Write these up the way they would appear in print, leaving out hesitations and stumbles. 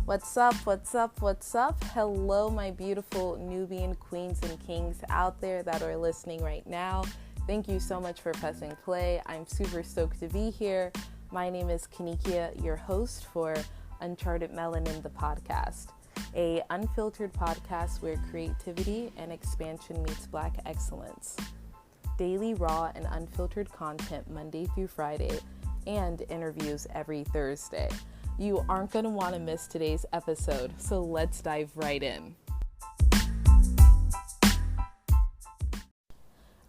What's up, what's up, what's up? Hello, my beautiful Nubian queens and kings out there that are listening right now. Thank you so much for pressing play. I'm super stoked to be here. My name is Kanikia, your host for Uncharted Melanin, the podcast, a unfiltered podcast where creativity and expansion meets Black excellence. Daily raw and unfiltered content Monday through Friday, and interviews every Thursday. You aren't going to want to miss today's episode, so let's dive right in.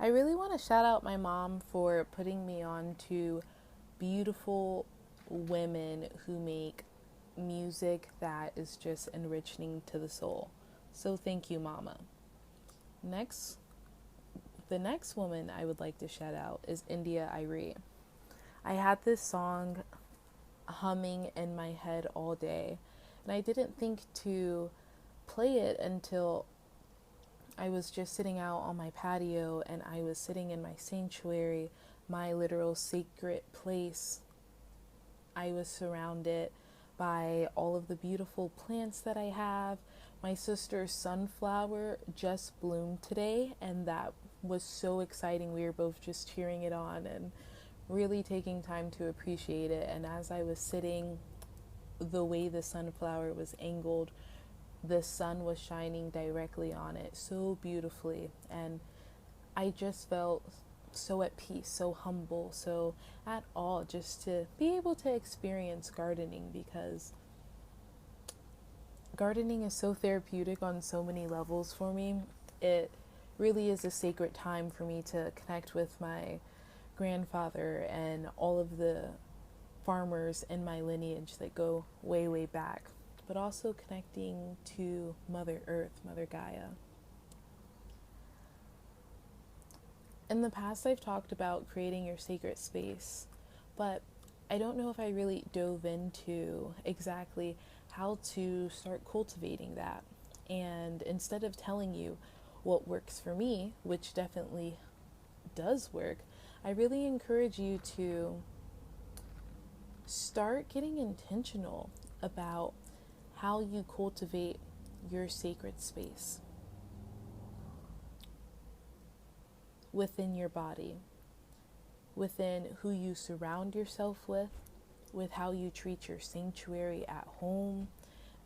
I really want to shout out my mom for putting me on to beautiful women who make music that is just enriching to the soul. So thank you, Mama. The next woman I would like to shout out is India.Arie. I had this song humming in my head all day, and I didn't think to play it until I was just sitting out on my patio and I was sitting in my sanctuary, my literal sacred place. I was surrounded by all of the beautiful plants that I have. My sister's sunflower just bloomed today, and that was so exciting. We were both just cheering it on and really taking time to appreciate it. And as I was sitting, the way the sunflower was angled, the sun was shining directly on it so beautifully, and I just felt so at peace, so humble, so at awe just to be able to experience gardening, because gardening is so therapeutic on so many levels for me. It really is a sacred time for me to connect with my grandfather and all of the farmers in my lineage that go way, way back, but also connecting to Mother Earth, Mother Gaia. In the past, I've talked about creating your sacred space, but I don't know if I really dove into exactly how to start cultivating that. And instead of telling you what works for me, which definitely does work, I really encourage you to start getting intentional about how you cultivate your sacred space within your body, within who you surround yourself with how you treat your sanctuary at home.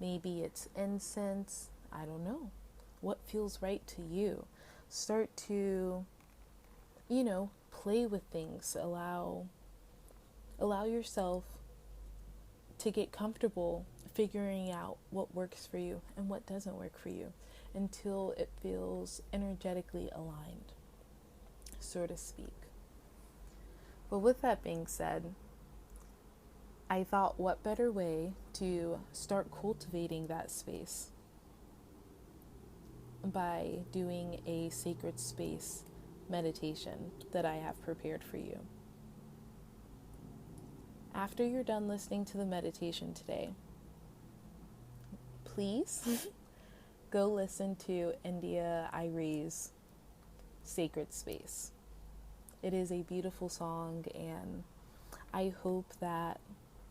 Maybe it's incense, I don't know. What feels right to you? Start to, play with things. Allow yourself to get comfortable figuring out what works for you and what doesn't work for you until it feels energetically aligned, so to speak. But with that being said, I thought, what better way to start cultivating that space by doing a sacred space meditation that I have prepared for you. After you're done listening to the meditation today, please go listen to India.Arie's Sacred Space. It is a beautiful song, and I hope that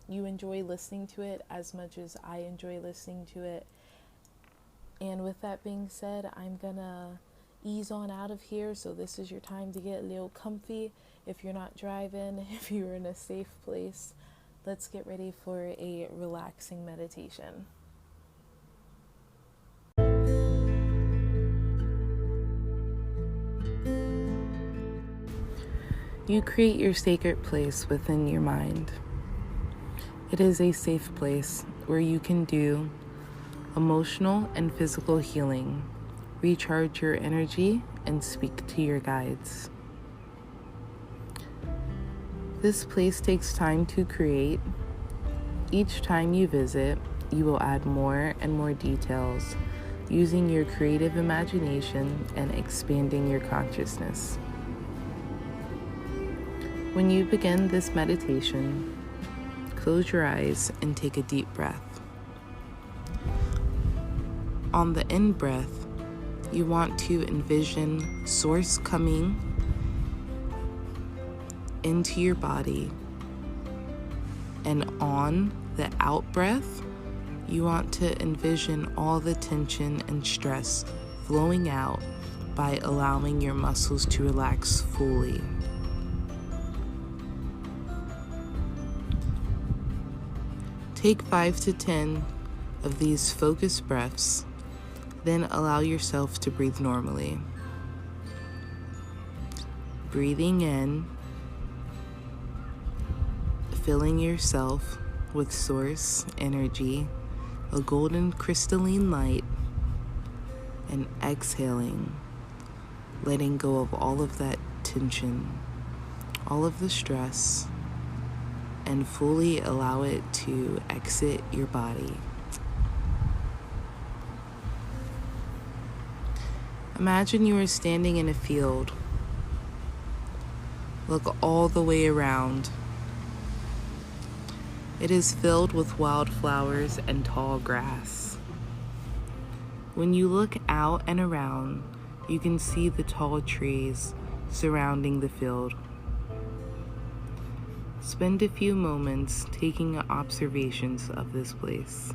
you enjoy listening to it as much as I enjoy listening to it. And with that being said, I'm gonna ease on out of here, so this is your time to get a little comfy. If you're not driving, if you're in a safe place, let's get ready for a relaxing meditation. You create your sacred place within your mind. It is a safe place where you can do emotional and physical healing, recharge your energy, and speak to your guides. This place takes time to create. Each time you visit, you will add more and more details, using your creative imagination and expanding your consciousness. When you begin this meditation, close your eyes and take a deep breath. On the in-breath, you want to envision source coming into your body, and on the out breath, You want to envision all the tension and stress flowing out by allowing your muscles to relax fully. Take 5 to 10 of these focused breaths, then allow yourself to breathe normally. Breathing in, filling yourself with source energy, a golden crystalline light, and exhaling, letting go of all of that tension, all of the stress, and fully allow it to exit your body. Imagine you are standing in a field. Look all the way around. It is filled with wildflowers and tall grass. When you look out and around, you can see the tall trees surrounding the field. Spend a few moments taking observations of this place.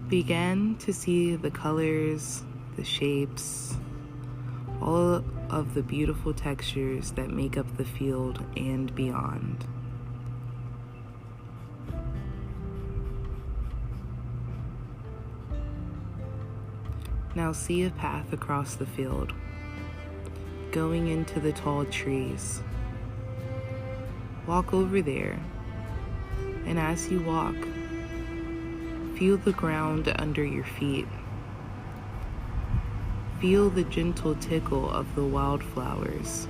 Begin to see the colors, the shapes, all of the beautiful textures that make up the field and beyond. Now see a path across the field, going into the tall trees. Walk over there, and as you walk, feel the ground under your feet. Feel the gentle tickle of the wildflowers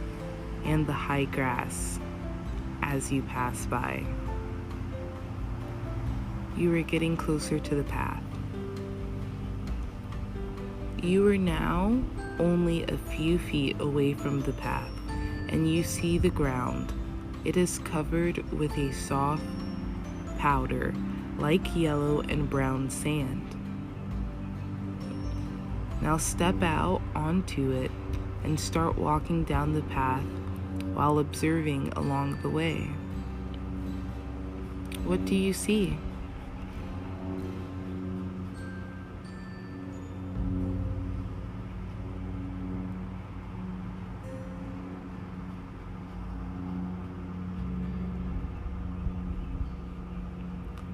and the high grass as you pass by. You are getting closer to the path. You are now only a few feet away from the path, and you see the ground. It is covered with a soft powder like yellow and brown sand. Now step out onto it and start walking down the path while observing along the way. What do you see?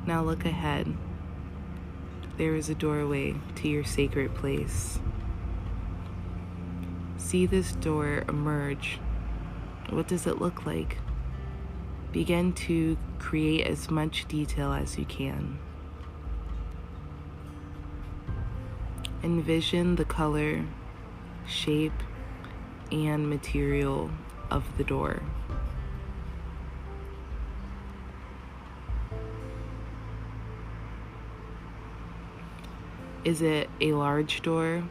Now look ahead. There is a doorway to your sacred place. See this door emerge. What does it look like? Begin to create as much detail as you can. Envision the color, shape, and material of the door. Is it a large door,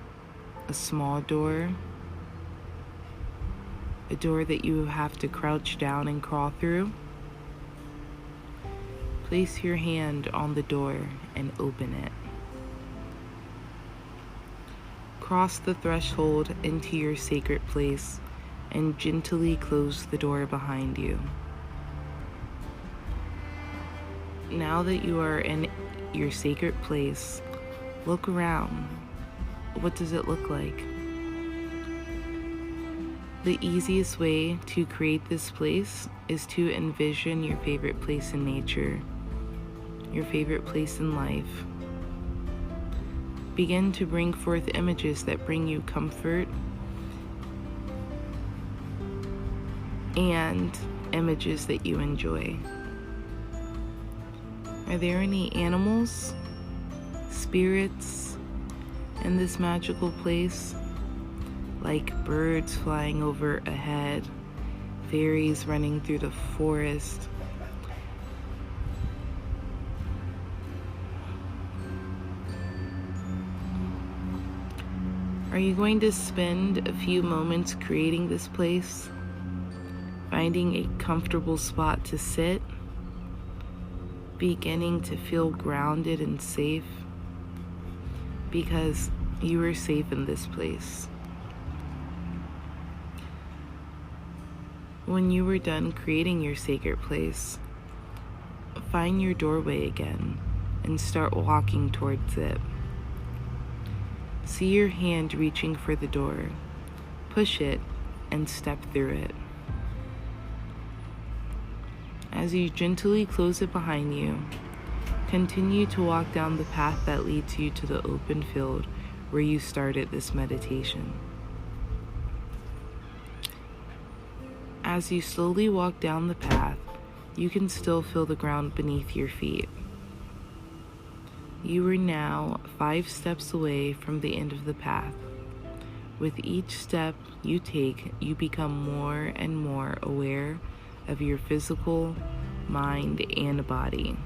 a small door, a door that you have to crouch down and crawl through? Place your hand on the door and open it. Cross the threshold into your sacred place and gently close the door behind you. Now that you are in your sacred place, look around. What does it look like? The easiest way to create this place is to envision your favorite place in nature, your favorite place in life. Begin to bring forth images that bring you comfort and images that you enjoy. Are there any animals, spirits in this magical place? Like birds flying over ahead, fairies running through the forest. Are you going to spend a few moments creating this place? Finding a comfortable spot to sit? Beginning to feel grounded and safe? Because you are safe in this place. When you were done creating your sacred place, find your doorway again and start walking towards it. See your hand reaching for the door. Push it and step through it. As you gently close it behind you, continue to walk down the path that leads you to the open field where you started this meditation. As you slowly walk down the path, you can still feel the ground beneath your feet. You are now 5 steps away from the end of the path. With each step you take, you become more and more aware of your physical, mind, and body.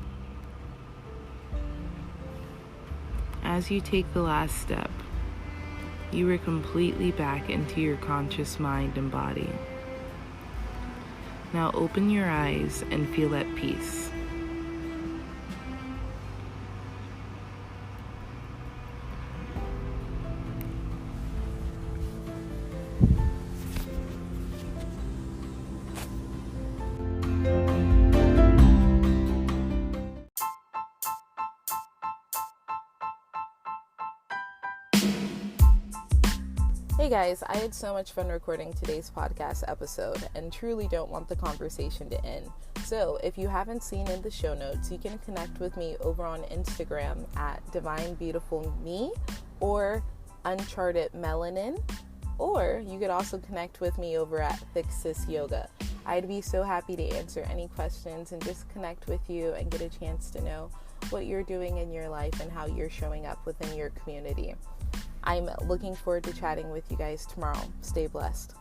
As you take the last step, you are completely back into your conscious mind and body. Now open your eyes and feel at peace. Hey guys, I had so much fun recording today's podcast episode and truly don't want the conversation to end. So if you haven't seen in the show notes, you can connect with me over on Instagram at Divine Beautiful Me or Uncharted Melanin, or you could also connect with me over at Thick Sis Yoga. I'd be so happy to answer any questions and just connect with you and get a chance to know what you're doing in your life and how you're showing up within your community. I'm looking forward to chatting with you guys tomorrow. Stay blessed.